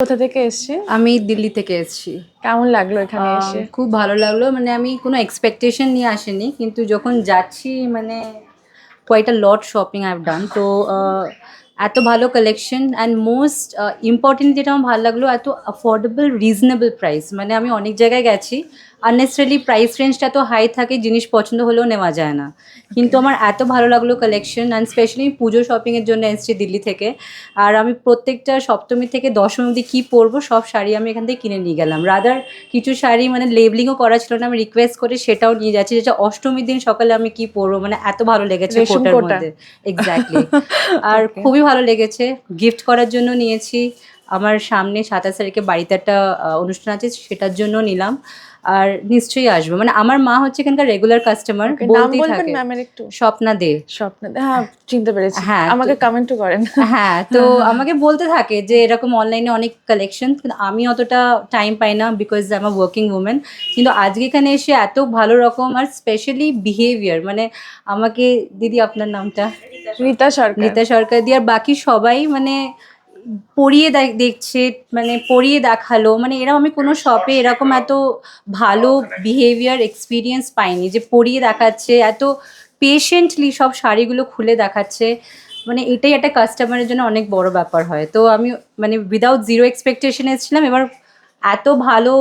কোথা থেকে এসছে? আমি দিল্লি থেকে এসেছি। কেমন লাগলো এখানে এসে? খুব ভালো লাগলো, মানে আমি কোনো এক্সপেকটেশন নিয়ে আসিনি, কিন্তু যখন যাচ্ছি মানে quite a lot shopping I have done. তো এত ভালো কালেকশন অ্যান্ড মোস্ট ইম্পর্টেন্ট যেটা আমার ভালো লাগলো, এত অ্যাফোর্ডেবল রিজনেবল প্রাইস। মানে আমি অনেক জায়গায় গেছি, আননেসেসারিলি প্রাইস রেঞ্জটা এত হাই থাকে, জিনিস পছন্দ হলেও নেওয়া যায় না, কিন্তু আমার এত ভালো লাগলো কালেকশন। অ্যান্ড স্পেশালি পুজো শপিংয়ের জন্য এসেছি দিল্লি থেকে। আর আমি প্রত্যেকটা সপ্তমী থেকে দশমী অবধি কী পরবো সব শাড়ি আমি এখান থেকে কিনে নিয়ে গেলাম। রাদার কিছু শাড়ি মানে লেবলিংও করা ছিল না, আমি রিকোয়েস্ট করে সেটাও নিয়ে যাচ্ছি, যেটা অষ্টমীর দিন সকালে আমি কী পরবো, মানে এত ভালো লেগেছে রেশম কোটার কোটা। মধ্যে। এক্স্যাক্টলি। আর Okay. খুবই ভালো লেগেছে, গিফট করার জন্য নিয়েছি। আমার সামনে 27 তারিখে বাড়িতে একটা অনুষ্ঠান আছে, সেটার জন্য নিলাম। আর নিশ্চয়ই আসবো, মানে আমার মা হচ্ছে এখানকার রেগুলার কাস্টমার, Okay, নাম বলতেই বলবেন থাকে। ম্যামের একটু? স্বপ্না দে। স্বপ্না হ্যাঁ, চিনতে পেরেছি। হ্যাঁ, আমাকে কমেন্টও করেন। হ্যাঁ, তো আমাকে বলতে থাকে যে এরকম অনলাইনে অনেক কালেকশন, কিন্তু আমি অতটা টাইম পাই না because I am a working women. কিন্তু আজকে এখানে এসে এত ভালো রকম, আর স্পেশালি বিহেভিয়ার, মানে আমাকে, দিদি আপনার নামটা? রীতা সরকার। নীতা সরকার দি আর বাকি সবাই মানে পরিয়ে দেখছে, মানে পরিয়ে দেখালো, মানে এরকম আমি কোনো শপে এরকম এত ভালো বিহেভিয়ার এক্সপিরিয়েন্স পাইনি, যে পরিয়ে দেখাচ্ছে এত পেশেন্টলি, সব শাড়িগুলো খুলে দেখাচ্ছে। মানে এটাই একটা কাস্টমারের জন্য অনেক বড় ব্যাপার হয়। তো আমি মানে উইদাউট জিরো এক্সপেকটেশন এসেছিলাম, এবার এত ভালো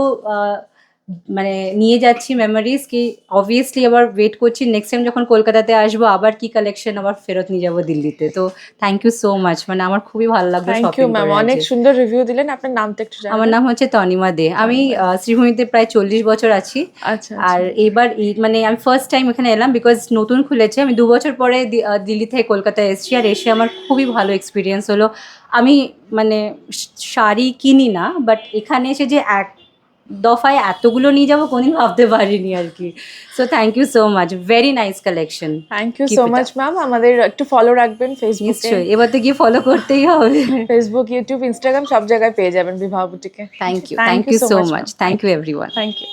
মানে নিয়ে যাচ্ছি মেমোরিজ, কি অবভিয়াসলি আবার ওয়েট করছি নেক্সট টাইম যখন কলকাতাতে আসবো আবার কি কালেকশন আবার ফেরত নিয়ে যাবো দিল্লিতে। তো থ্যাংক ইউ সো মাচ, মানে আমার খুবই ভালো লাগলো থ্যাংক ইউ শপিং ম্যাম, করে অনেক আজকে। সুন্দর রিভিউ দিলেন। আপনার নামটা একটু জানাবেন? আমার নাম হচ্ছে তনিমা দে। আমি শ্রীভূমিতে প্রায় 40 বছর আছি। আচ্ছা আর এবার মানে আমি ফার্স্ট টাইম এখানে এলাম বিকজ নতুন খুলেছে। আমি 2 বছর পরে দিল্লি থেকে কলকাতায় এসেছি, আর এসে আমার খুবই ভালো এক্সপিরিয়েন্স হলো। আমি মানে শাড়ি কিনি না, বাট এখানে এসে যে এক দফায় এতগুলো নিয়ে যাবো কোনদিন ভাবতে পারিনি আর কি। So thank you so much, very nice collection. Thank you so much ma'am. আমাদের একটু ফলো রাখবেন ফেসবুকে। নিশ্চয়ই, এবার তো গিয়ে ফলো করতেই হবে। ফেসবুক, ইউটিউব, ইনস্টাগ্রাম সব জায়গায় পেয়ে যাবেন বিবাহ বুটিকে। Thank you so much, thank you everyone. Thank you.